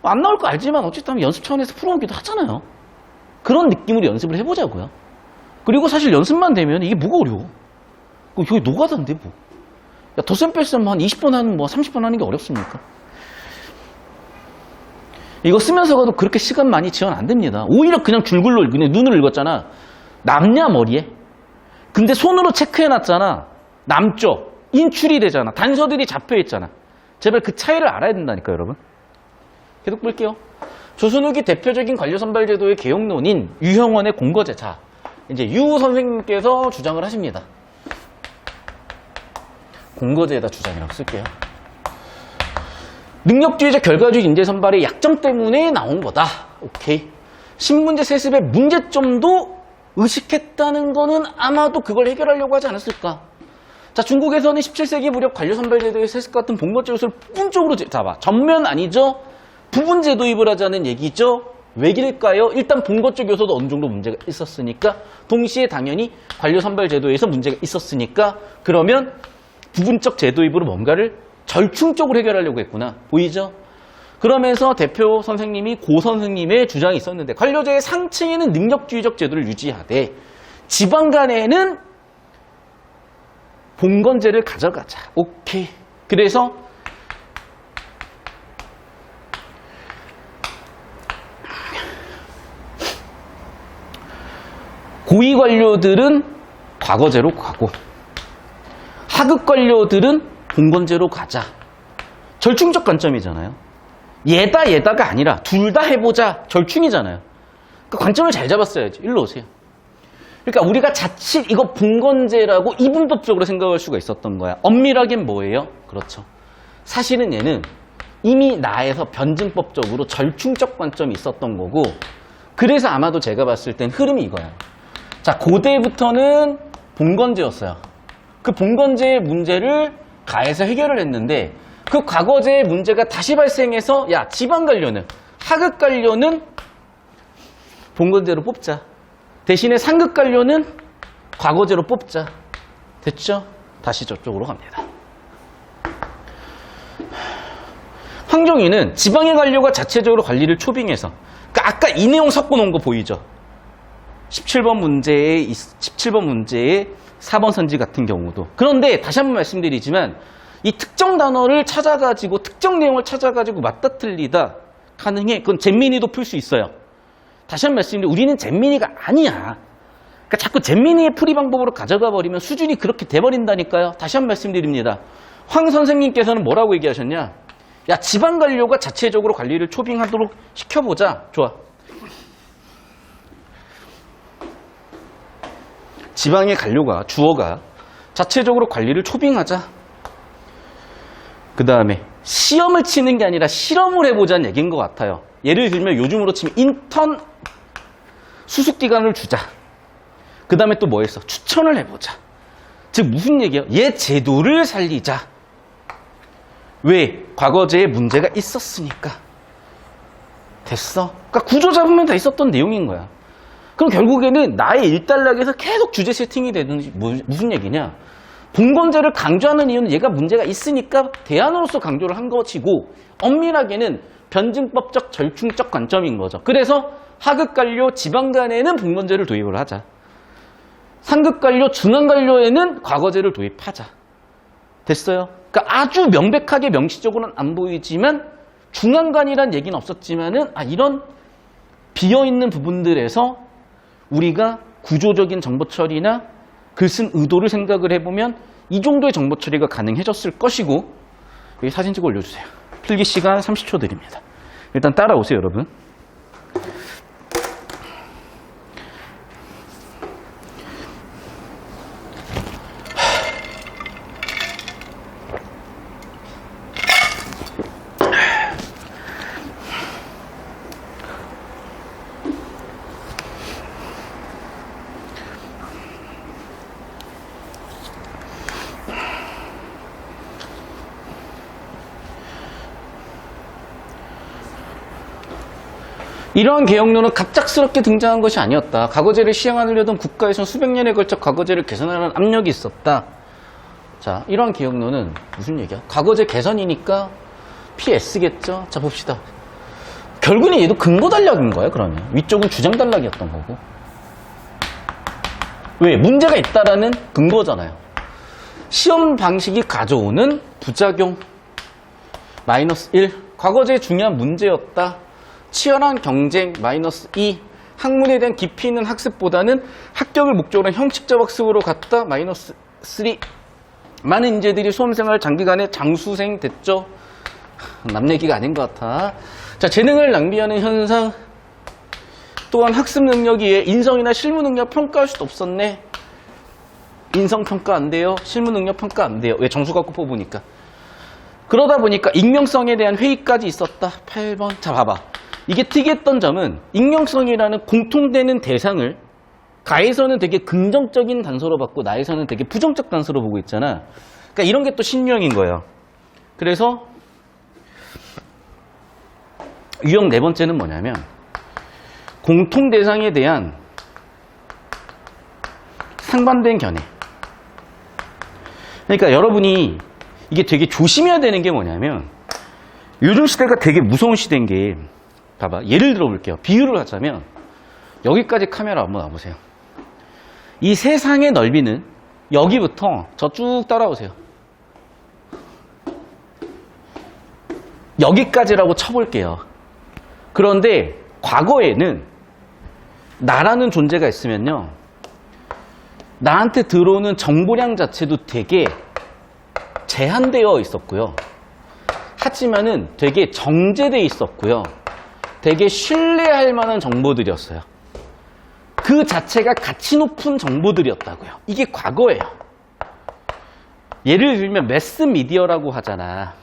Speaker 1: 안 나올 거 알지만 어쨌든 연습 차원에서 풀어오기도 하잖아요. 그런 느낌으로 연습을 해보자고요. 그리고 사실 연습만 되면 이게 뭐가 어려워. 여기 노가다인데 뭐. 야, 덧셈 뺄셈 한 20번 하는 뭐 30번 하는 게 어렵습니까? 이거 쓰면서 가도 그렇게 시간 많이 지원 안 됩니다. 오히려 그냥 줄글로 그냥 눈을 읽었잖아. 남냐 머리에? 근데 손으로 체크해놨잖아. 남죠. 인출이 되잖아. 단서들이 잡혀있잖아. 제발 그 차이를 알아야 된다니까 여러분. 계속 볼게요. 조선 후기 대표적인 관료선발제도의 개혁론인 유형원의 공거제. 자, 이제 유 선생님께서 주장을 하십니다. 공거제에다 주장이라고 쓸게요. 능력주의적 결과주의 인재 선발의 약점 때문에 나온 거다. 오케이. 신문제 세습의 문제점도 의식했다는 거는 아마도 그걸 해결하려고 하지 않았을까. 자, 중국에서는 17세기 무렵 관료선발제도의 세습 같은 본거제 요소를 부분적으로 잡아. 전면 아니죠. 부분제 도입을 하자는 얘기죠. 왜길까요? 일단 본거적 요소도 어느 정도 문제가 있었으니까, 동시에 당연히 관료선발제도에서 문제가 있었으니까, 그러면 부분적 제도입으로 뭔가를 절충적으로 해결하려고 했구나. 보이죠? 그러면서 대표 선생님이 고 선생님의 주장이 있었는데, 관료제의 상층에는 능력주의적 제도를 유지하되 지방 간에는 봉건제를 가져가자. 오케이. 그래서 고위 관료들은 과거제로 가고 하급 관료들은 봉건제로 가자. 절충적 관점이잖아요. 얘다가 아니라 둘 다 해보자. 절충이잖아요. 그 관점을 잘 잡았어야지. 일로 오세요. 그러니까 우리가 자칫 이거 봉건제라고 이분법적으로 생각할 수가 있었던 거야. 엄밀하긴 뭐예요? 그렇죠. 사실은 얘는 이미 나에서 변증법적으로 절충적 관점이 있었던 거고, 그래서 아마도 제가 봤을 땐 흐름이 이거야. 자, 고대부터는 봉건제였어요. 그 봉건제의 문제를 가해서 해결을 했는데, 그 과거제의 문제가 다시 발생해서 야, 지방 관료는, 하급 관료는 봉건제로 뽑자. 대신에 상급 관료는 과거제로 뽑자. 됐죠? 다시 저쪽으로 갑니다. 황종이는 지방의 관료가 자체적으로 관리를 초빙해서, 그러니까 아까 이 내용 섞어놓은 거 보이죠? 17번 문제의 4번 선지 같은 경우도. 그런데 다시 한번 말씀드리지만 이 특정 단어를 찾아가지고 특정 내용을 찾아가지고 맞다 틀리다 가능해. 그건 잼민이도 풀 수 있어요. 다시 한 번 말씀드리면 우리는 잼민이가 아니야. 그러니까 자꾸 잼민이의 풀이 방법으로 가져가 버리면 수준이 그렇게 돼버린다니까요. 다시 한 번 말씀드립니다. 황 선생님께서는 뭐라고 얘기하셨냐? 야, 지방관료가 자체적으로 관리를 초빙하도록 시켜보자. 좋아. 지방의 관료가, 주어가 자체적으로 관리를 초빙하자. 그 다음에 시험을 치는 게 아니라 실험을 해보자는 얘기인 것 같아요. 예를 들면 요즘으로 치면 인턴 수습기간을 주자. 그 다음에 또 뭐 했어? 추천을 해보자. 즉 무슨 얘기예요? 얘 제도를 살리자. 왜? 과거제에 문제가 있었으니까. 됐어? 그러니까 구조 잡으면 다 있었던 내용인 거야. 그럼 결국에는 나의 일단락에서 계속 주제 세팅이 되는 무슨 얘기냐? 봉건제를 강조하는 이유는 얘가 문제가 있으니까 대안으로서 강조를 한 것이고 엄밀하게는 변증법적 절충적 관점인 거죠. 그래서 하급관료 지방간에는 봉건제를 도입을 하자. 상급관료 중앙관료에는 과거제를 도입하자. 됐어요? 그러니까 아주 명백하게 명시적으로는 안 보이지만 중앙관이란 얘기는 없었지만은 이런 비어있는 부분들에서 우리가 구조적인 정보 처리나 글 쓴 의도를 생각을 해보면 이 정도의 정보 처리가 가능해졌을 것이고. 여기 사진 찍어 올려주세요. 필기 시간 30초 드립니다. 일단 따라오세요, 여러분. 이러한 개혁론은 갑작스럽게 등장한 것이 아니었다. 과거제를 시행하려던 국가에서는 수백 년에 걸쳐 과거제를 개선하는 압력이 있었다. 자, 이러한 개혁론은 무슨 얘기야? 과거제 개선이니까 PS겠죠? 자, 봅시다. 결국은 얘도 근거 단락인 거야, 그러면. 위쪽은 주장 단락이었던 거고. 왜? 문제가 있다라는 근거잖아요. 시험 방식이 가져오는 부작용 -1. 과거제의 중요한 문제였다. 치열한 경쟁 -2. 학문에 대한 깊이 있는 학습보다는 합격을 목적으로 한 형식적 학습으로 갔다 -3. 많은 인재들이 수험생활 장기간에 장수생 됐죠. 남 얘기가 아닌 것 같아. 자, 재능을 낭비하는 현상. 또한 학습 능력이 인성이나 실무 능력 평가할 수도 없었네. 인성 평가 안 돼요. 실무 능력 평가 안 돼요. 왜? 점수 갖고 뽑으니까. 그러다 보니까 익명성에 대한 회의까지 있었다. 8번. 자, 봐봐. 이게 특이했던 점은 익명성이라는 공통되는 대상을 가에서는 되게 긍정적인 단서로 받고 나에서는 되게 부정적 단서로 보고 있잖아. 그러니까 이런 게 또 신유형인 거예요. 그래서 유형 네 번째는 뭐냐면 공통 대상에 대한 상반된 견해. 그러니까 여러분이 이게 되게 조심해야 되는 게 뭐냐면 요즘 시대가 되게 무서운 시대인 게 봐봐. 예를 들어 볼게요. 비유를 하자면 여기까지 카메라 한번 와보세요. 이 세상의 넓이는 여기부터 저 쭉 따라오세요. 여기까지라고 쳐볼게요. 그런데 과거에는 나라는 존재가 있으면요. 나한테 들어오는 정보량 자체도 되게 제한되어 있었고요. 하지만은 되게 정제되어 있었고요. 되게 신뢰할 만한 정보들이었어요. 그 자체가 가치 높은 정보들이었다고요. 이게 과거예요. 예를 들면 매스미디어라고 하잖아.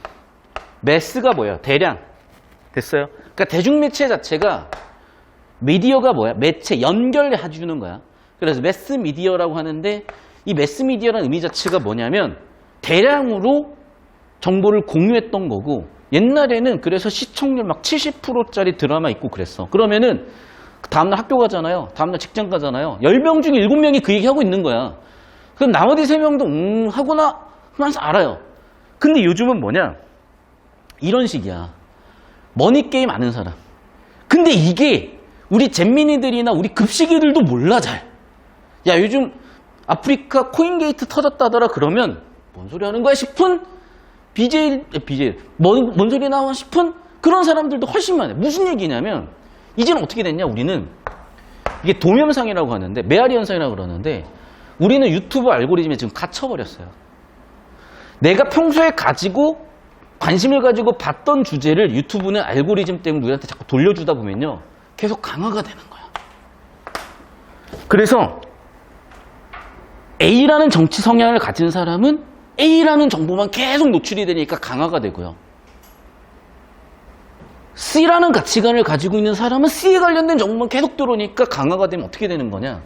Speaker 1: 매스가 뭐예요? 대량. 됐어요? 그러니까 대중매체 자체가 미디어가 뭐야? 매체, 연결해주는 거야. 그래서 매스미디어라고 하는데 이 매스미디어라는 의미 자체가 뭐냐면 대량으로 정보를 공유했던 거고 옛날에는 그래서 시청률 막 70%짜리 드라마 있고 그랬어. 그러면은 다음날 학교 가잖아요. 다음날 직장 가잖아요. 10명 중에 7명이 그 얘기 하고 있는 거야. 그럼 나머지 3명도 하구나 하면서 알아요. 근데 요즘은 뭐냐? 이런 식이야. 머니게임 아는 사람. 근데 이게 우리 잼민이들이나 우리 급식이들도 몰라 잘. 야, 요즘 아프리카 코인게이트 터졌다더라 그러면 뭔 소리 하는 거야 싶은 BJ, 뭔 소리 나와 싶은 그런 사람들도 훨씬 많아요. 무슨 얘기냐면, 이제는 어떻게 됐냐, 우리는. 이게 도면상이라고 하는데, 메아리 현상이라고 그러는데, 우리는 유튜브 알고리즘에 지금 갇혀버렸어요. 내가 평소에 관심을 가지고 봤던 주제를 유튜브는 알고리즘 때문에 우리한테 자꾸 돌려주다 보면요, 계속 강화가 되는 거야. 그래서 A라는 정치 성향을 가진 사람은 A라는 정보만 계속 노출이 되니까 강화가 되고요. C라는 가치관을 가지고 있는 사람은 C에 관련된 정보만 계속 들어오니까 강화가 되면 어떻게 되는 거냐.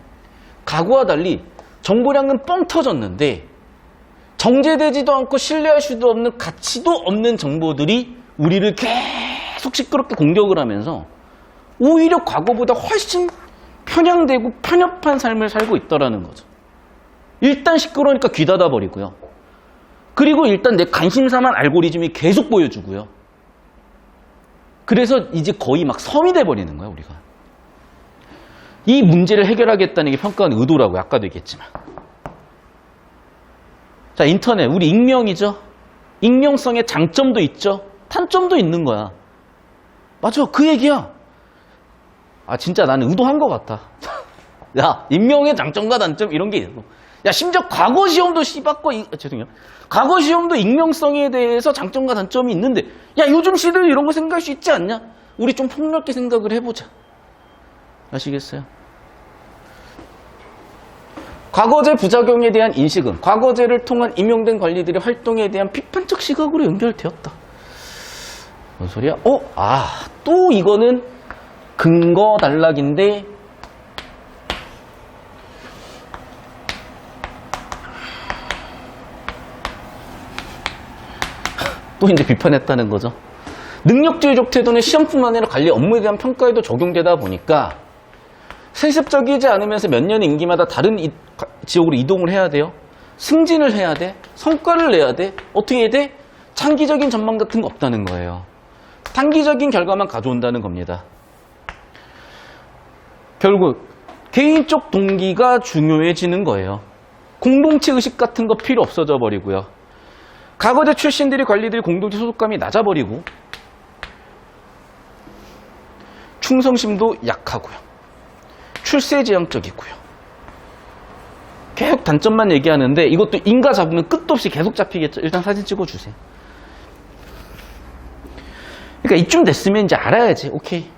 Speaker 1: 과거와 달리 정보량은 뻥 터졌는데 정제되지도 않고 신뢰할 수도 없는 가치도 없는 정보들이 우리를 계속 시끄럽게 공격을 하면서 오히려 과거보다 훨씬 편향되고 편협한 삶을 살고 있더라는 거죠. 일단 시끄러우니까 귀 닫아버리고요. 그리고 일단 내 관심사만 알고리즘이 계속 보여주고요. 그래서 이제 거의 막 섬이 돼버리는 거야, 우리가. 이 문제를 해결하겠다는 게 평가원 의도라고요. 아까도 얘기했지만. 자, 인터넷. 우리 익명이죠. 익명성의 장점도 있죠. 단점도 있는 거야. 맞아. 그 얘기야. 아, 진짜 나는 의도한 것 같아. 야, 익명의 장점과 단점 이런 게 있어. 야, 심지어 과거 시험도 죄송해요. 과거 시험도 익명성에 대해서 장점과 단점이 있는데, 야, 요즘 시대에 이런 거 생각할 수 있지 않냐? 우리 좀 폭넓게 생각을 해보자. 아시겠어요? 과거제 부작용에 대한 인식은 과거제를 통한 임용된 관리들의 활동에 대한 비판적 시각으로 연결되었다. 뭔 소리야? 또 이거는 근거 단락인데, 또 이제 비판했다는 거죠. 능력주의적 태도는 시험뿐만 아니라 관리 업무에 대한 평가에도 적용되다 보니까 세습적이지 않으면서 몇 년 임기마다 다른 지역으로 이동을 해야 돼요. 승진을 해야 돼. 성과를 내야 돼. 어떻게 해야 돼? 장기적인 전망 같은 거 없다는 거예요. 단기적인 결과만 가져온다는 겁니다. 결국 개인적 동기가 중요해지는 거예요. 공동체 의식 같은 거 필요 없어져 버리고요. 과거제 출신들이 관리들이 공동체 소속감이 낮아버리고 충성심도 약하고요. 출세지향적이고요. 계속 단점만 얘기하는데 이것도 인가 잡으면 끝도 없이 계속 잡히겠죠. 일단 사진 찍어주세요. 그러니까 이쯤 됐으면 이제 알아야지. 오케이.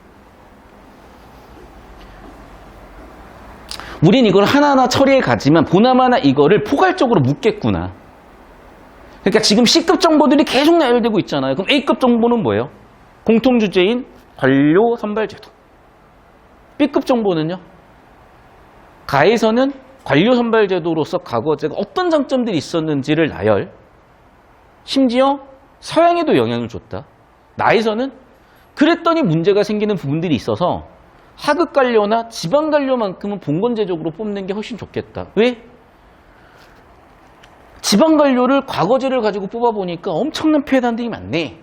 Speaker 1: 우린 이걸 하나하나 처리해 가지만 보나마나 이거를 포괄적으로 묻겠구나. 그러니까 지금 C급 정보들이 계속 나열되고 있잖아요. 그럼 A급 정보는 뭐예요? 공통주제인 관료 선발제도. B급 정보는요? 가에서는 관료 선발제도로서 과거제가 어떤 장점들이 있었는지를 나열. 심지어 서양에도 영향을 줬다. 나에서는 그랬더니 문제가 생기는 부분들이 있어서 하급 관료나 지방 관료만큼은 봉건제적으로 뽑는 게 훨씬 좋겠다. 왜? 지방 관료를 과거제를 가지고 뽑아보니까 엄청난 피해단들이 많네.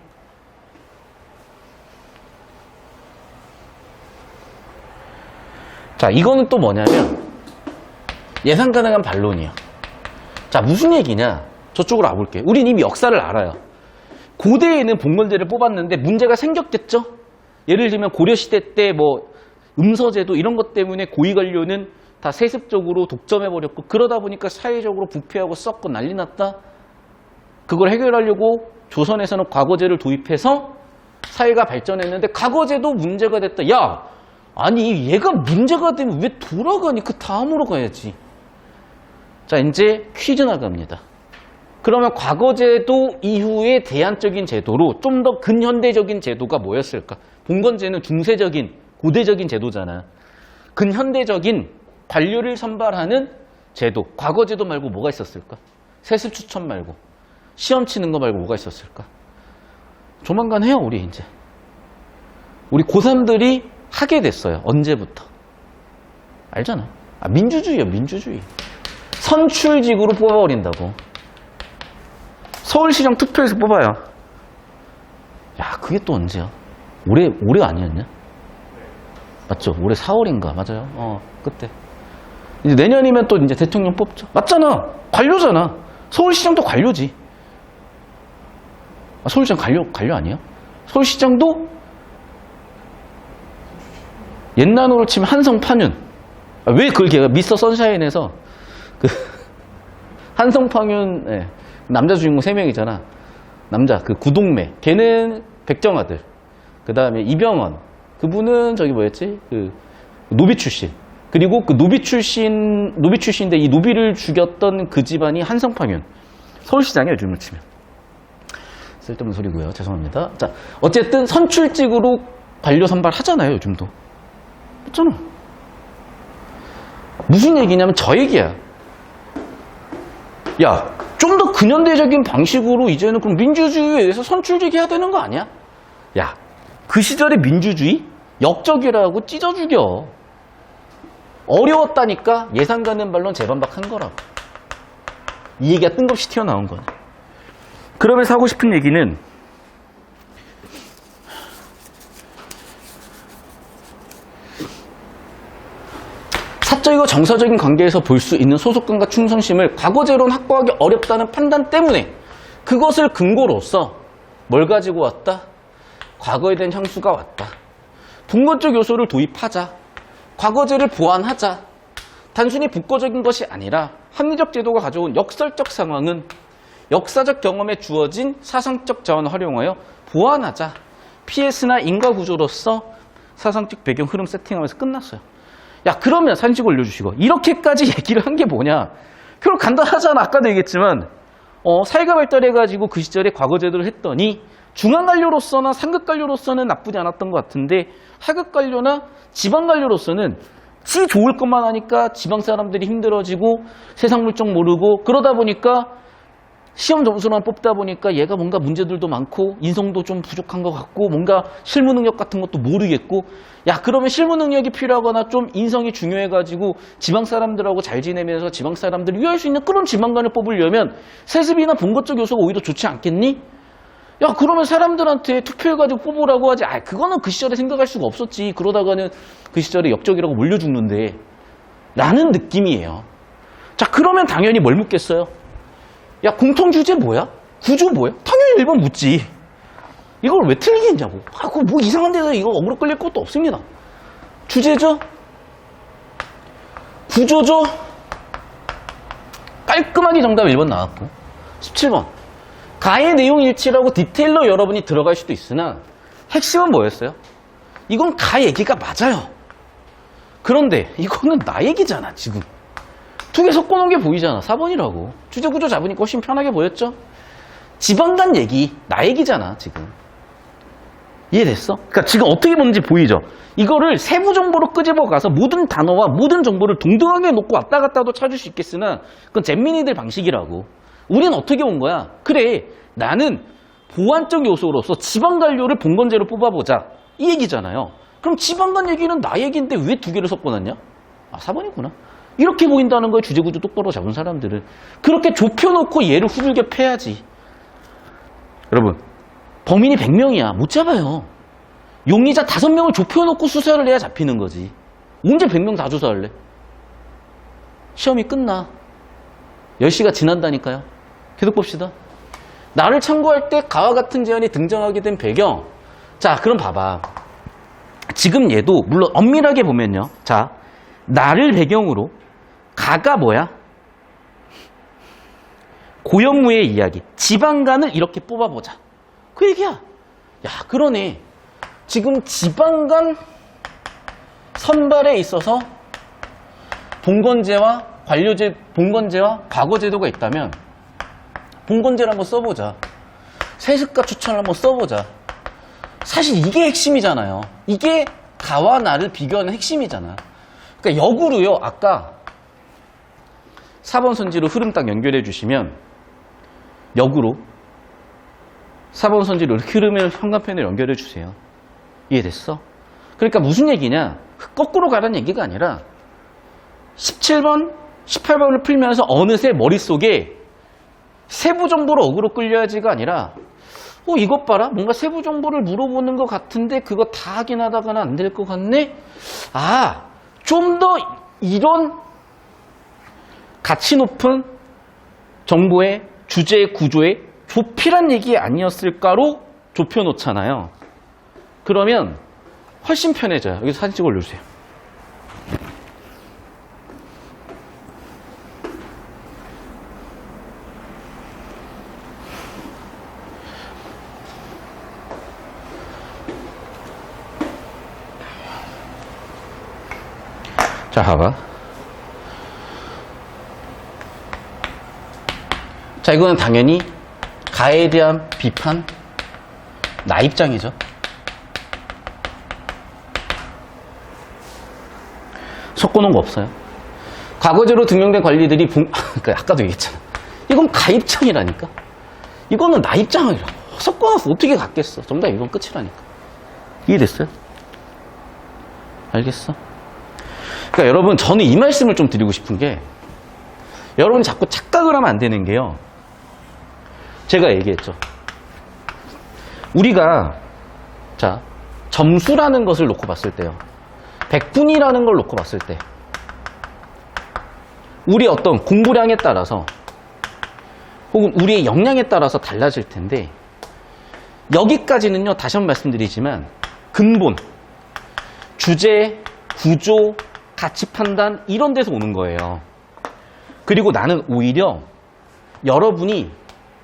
Speaker 1: 자, 이거는 또 뭐냐면 예상 가능한 반론이에요. 자, 무슨 얘기냐? 저쪽으로 와볼게요. 우린 이미 역사를 알아요. 고대에는 봉건제를 뽑았는데 문제가 생겼겠죠? 예를 들면 고려시대 때 뭐 음서제도 이런 것 때문에 고위관료는 다 세습적으로 독점해버렸고 그러다 보니까 사회적으로 부패하고 썩고 난리 났다. 그걸 해결하려고 조선에서는 과거제를 도입해서 사회가 발전했는데 과거제도 문제가 됐다. 야, 아니 얘가 문제가 되면 왜 돌아가니? 그 다음으로 가야지. 자, 이제 퀴즈 나갑니다. 그러면 과거제도 이후의 대안적인 제도로 좀 더 근현대적인 제도가 뭐였을까? 봉건제는 중세적인 고대적인 제도잖아. 근현대적인 관료를 선발하는 제도. 과거제도 말고 뭐가 있었을까? 세습 추천 말고 시험 치는 거 말고 뭐가 있었을까? 조만간 해요, 우리 이제. 우리 고3들이 하게 됐어요. 언제부터? 알잖아. 민주주의야, 민주주의. 선출직으로 뽑아버린다고. 서울시장 투표에서 뽑아요. 야, 그게 또 언제야? 올해 아니었냐? 맞죠? 올해 4월인가? 맞아요. 그때. 이제 내년이면 또 이제 대통령 뽑죠. 맞잖아. 관료잖아. 서울시장도 관료지. 서울시장 관료 아니에요? 서울시장도 옛날으로 치면 한성판윤. 왜 그걸 걔가 미스터 선샤인에서 그 한성판윤 예, 남자 주인공 3명이잖아. 남자 그 구동매. 걔는 백정아들. 그 다음에 이병헌. 그분은 저기 뭐였지? 그 노비 출신. 그리고 그 노비 출신인데 이 노비를 죽였던 그 집안이 한성판윤. 서울시장이에요, 요즘으로 치면. 쓸데없는 소리고요. 죄송합니다. 자, 어쨌든 선출직으로 관료 선발하잖아요, 요즘도. 했잖아. 무슨 얘기냐면 저 얘기야. 야, 좀 더 근현대적인 방식으로 이제는 그럼 민주주의에 의해서 선출직 해야 되는 거 아니야? 야, 그 시절의 민주주의? 역적이라고 찢어 죽여. 어려웠다니까 예산 가는 발론 재반박한 거라고. 이 얘기가 뜬금없이 튀어나온 거네. 그러면서 하고 싶은 얘기는 사적이고 정서적인 관계에서 볼 수 있는 소속감과 충성심을 과거제로는 확보하기 어렵다는 판단 때문에 그것을 근거로서 뭘 가지고 왔다? 과거에 대한 향수가 왔다. 분권적 요소를 도입하자. 과거제를 보완하자. 단순히 국가적인 것이 아니라 합리적 제도가 가져온 역설적 상황은 역사적 경험에 주어진 사상적 자원을 활용하여 보완하자. PS나 인과구조로서 사상적 배경 흐름 세팅하면서 끝났어요. 야, 그러면 산식 올려주시고 이렇게까지 얘기를 한 게 뭐냐? 결국 간단하잖아. 아까도 얘기했지만 사회가 발달해가지고 그 시절에 과거제도를 했더니 중앙관료로서나 상급관료로서는 나쁘지 않았던 것 같은데 하급관료나 지방관료로서는 지 좋을 것만 하니까 지방 사람들이 힘들어지고 세상 물정 모르고 그러다 보니까 시험 점수만 뽑다 보니까 얘가 뭔가 문제들도 많고 인성도 좀 부족한 것 같고 뭔가 실무 능력 같은 것도 모르겠고 야, 그러면 실무 능력이 필요하거나 좀 인성이 중요해가지고 지방 사람들하고 잘 지내면서 지방 사람들을 위할 수 있는 그런 지방관을 뽑으려면 세습이나 본거적 요소가 오히려 좋지 않겠니? 야, 그러면 사람들한테 투표해가지고 뽑으라고 하지. 아, 그거는 그 시절에 생각할 수가 없었지. 그러다가는 그 시절에 역적이라고 몰려 죽는데 라는 느낌이에요. 자, 그러면 당연히 뭘 묻겠어요? 야, 공통 주제 뭐야? 구조 뭐야? 당연히 1번 묻지. 이걸 왜 틀리게 했냐고. 아, 그거 뭐 이상한 데서 이거 억울로 끌릴 것도 없습니다. 주제죠? 구조죠? 깔끔하게 정답 1번 나왔고. 17번. 가의 내용 일치라고 디테일로 여러분이 들어갈 수도 있으나 핵심은 뭐였어요? 이건 가 얘기가 맞아요. 그런데 이거는 나 얘기잖아, 지금. 두 개 섞어놓은 게 보이잖아. 4번이라고. 주제 구조 잡으니까 훨씬 편하게 보였죠? 지방간 얘기, 나 얘기잖아, 지금. 이해됐어? 그러니까 지금 어떻게 보는지 보이죠? 이거를 세부 정보로 끄집어 가서 모든 단어와 모든 정보를 동등하게 놓고 왔다 갔다도 찾을 수 있겠으나 그건 잼민이들 방식이라고. 우린 어떻게 온 거야? 그래, 나는 보완적 요소로서 지방관료를 본건제로 뽑아보자. 이 얘기잖아요. 그럼 지방간 얘기는 나 얘기인데 왜 두 개를 섞어놨냐? 아, 4번이구나. 이렇게 보인다는 거예요. 주제구조 똑바로 잡은 사람들은. 그렇게 좁혀놓고 얘를 후들겨 패야지. 여러분, 범인이 100명이야. 못 잡아요. 용의자 5명을 좁혀놓고 수사를 해야 잡히는 거지. 언제 100명 다 조사할래? 시험이 끝나. 10시가 지난다니까요. 계속 봅시다. 나를 참고할 때 가와 같은 제안이 등장하게 된 배경. 자, 그럼 봐봐. 지금 얘도 물론 엄밀하게 보면요. 자, 나를 배경으로 가가 뭐야? 고현무의 이야기. 지방간을 이렇게 뽑아보자. 그 얘기야. 야, 그러네. 지금 지방간 선발에 있어서 본건제와 본건제와 과거제도가 있다면 본건제를 한번 써보자. 세습과 추천을 한번 써보자. 사실 이게 핵심이잖아요. 이게 가와 나를 비교하는 핵심이잖아. 그러니까 역으로요. 아까 4번 선지로 흐름 딱 연결해 주시면 역으로 4번 선지로 흐름을 현관편에 연결해 주세요. 이해됐어? 그러니까 무슨 얘기냐? 거꾸로 가라는 얘기가 아니라 17번, 18번을 풀면서 어느새 머릿속에 세부 정보로 어그로 끌려야지가 아니라 이것 봐라. 뭔가 세부 정보를 물어보는 것 같은데 그거 다 확인하다가는 안 될 것 같네? 아, 좀 더 이런 가치 높은 정보의 주제의 구조에 조피란 얘기 아니었을까로 좁혀놓잖아요. 그러면 훨씬 편해져요. 여기서 사진 찍어 올려주세요. 자, 봐봐. 자, 이거는 당연히 가에 대한 비판, 나 입장이죠. 섞어놓은 거 없어요. 과거제로 등용된 관리들이 그러니까 아까도 얘기했잖아. 이건 가 입장이라니까. 이거는 나 입장이라고. 섞어놔서 어떻게 갖겠어. 전부 다 이건 끝이라니까. 이해됐어요? 알겠어? 그러니까 여러분, 저는 이 말씀을 좀 드리고 싶은 게, 여러분이 자꾸 착각을 하면 안 되는 게요. 제가 얘기했죠. 우리가, 자, 점수라는 것을 놓고 봤을 때요. 100분이라는 걸 놓고 봤을 때, 우리 어떤 공부량에 따라서, 혹은 우리의 역량에 따라서 달라질 텐데, 여기까지는요, 다시 한번 말씀드리지만, 근본, 주제, 구조, 가치 판단, 이런 데서 오는 거예요. 그리고 나는 오히려 여러분이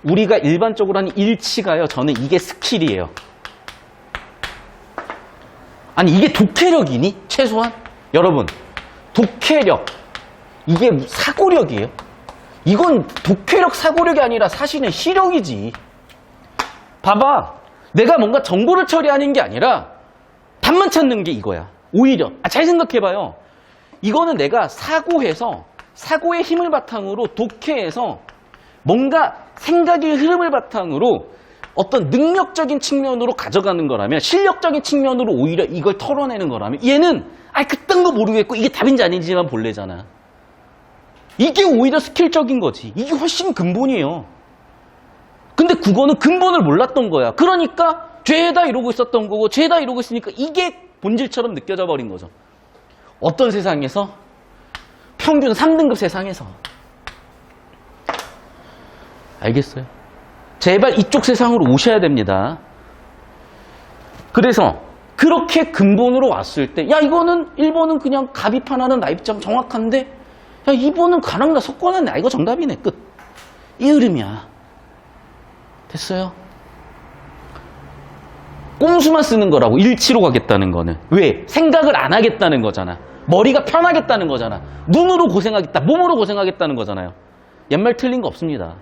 Speaker 1: 우리가 일반적으로 하는 일치가요. 저는 이게 스킬이에요. 아니, 이게 독해력이니? 최소한? 여러분, 독해력, 이게 사고력이에요? 이건 독해력, 사고력이 아니라 사실은 시력이지. 봐봐. 내가 뭔가 정보를 처리하는 게 아니라 답만 찾는 게 이거야. 오히려. 잘 생각해봐요. 이거는 내가 사고해서, 사고의 힘을 바탕으로 독해해서 뭔가 생각의 흐름을 바탕으로 어떤 능력적인 측면으로 가져가는 거라면, 실력적인 측면으로 오히려 이걸 털어내는 거라면, 얘는 그딴 거 모르겠고 이게 답인지 아닌지만 볼래잖아. 이게 오히려 스킬적인 거지. 이게 훨씬 근본이에요. 근데 국어는 근본을 몰랐던 거야. 그러니까 죄다 이러고 있었던 거고, 죄다 이러고 있으니까 이게 본질처럼 느껴져 버린 거죠. 어떤 세상에서? 평균 3등급 세상에서. 알겠어요? 제발 이쪽 세상으로 오셔야 됩니다. 그래서 그렇게 근본으로 왔을 때, 야, 이거는 1번은 그냥 가비판하는 나 입장 정확한데, 야, 2번은 가랑 나 섞어놨네. 이거 정답이네. 끝. 이 흐름이야. 됐어요? 꼼수만 쓰는 거라고, 일치로 가겠다는 거는. 왜? 생각을 안 하겠다는 거잖아. 머리가 편하겠다는 거잖아. 눈으로 고생하겠다, 몸으로 고생하겠다는 거잖아요. 옛말 틀린 거 없습니다.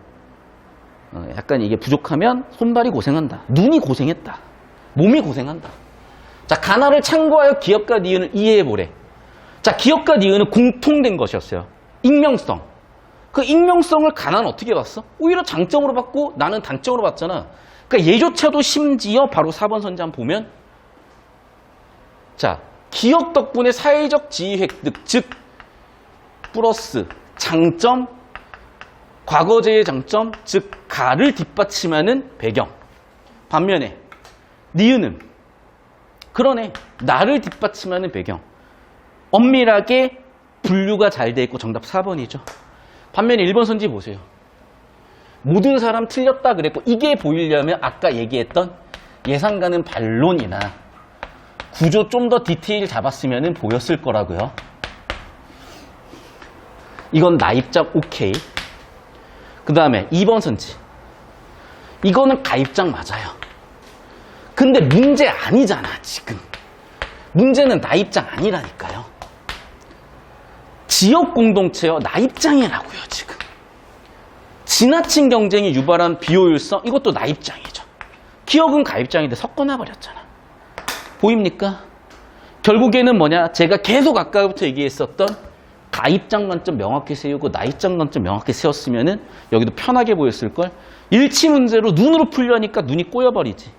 Speaker 1: 약간 이게 부족하면 손발이 고생한다. 눈이 고생했다. 몸이 고생한다. 자, 가나를 참고하여 기업과 니은을 이해해보래. 자, 기업과 니은은 공통된 것이었어요. 익명성. 그 익명성을 가나는 어떻게 봤어? 오히려 장점으로 봤고 나는 단점으로 봤잖아. 그러니까 얘조차도 심지어 바로 4번 선지 한번 보면, 자, 기업 덕분에 사회적 지위 획득, 즉 플러스 장점, 과거제의 장점, 즉 가를 뒷받침하는 배경. 반면에 니은은 그러네, 나를 뒷받침하는 배경. 엄밀하게 분류가 잘 돼 있고 정답 4번이죠. 반면에 1번 선지 보세요. 모든 사람 틀렸다 그랬고, 이게 보이려면 아까 얘기했던 예상가는 반론이나 구조 좀 더 디테일 잡았으면 보였을 거라고요. 이건 나 입장 오케이. 그 다음에 2번 선지. 이거는 가 입장 맞아요. 근데 문제 아니잖아, 지금. 문제는 나 입장 아니라니까요. 지역 공동체요, 나 입장이라고요, 지금. 지나친 경쟁이 유발한 비효율성, 이것도 나 입장이죠. 기업은 가 입장인데 섞어놔버렸잖아. 보입니까? 결국에는 뭐냐? 제가 계속 아까부터 얘기했었던 가 입장만 좀 명확히 세우고 나 입장만 좀 명확히 세웠으면은 여기도 편하게 보였을걸? 일치 문제로 눈으로 풀려니까 눈이 꼬여버리지.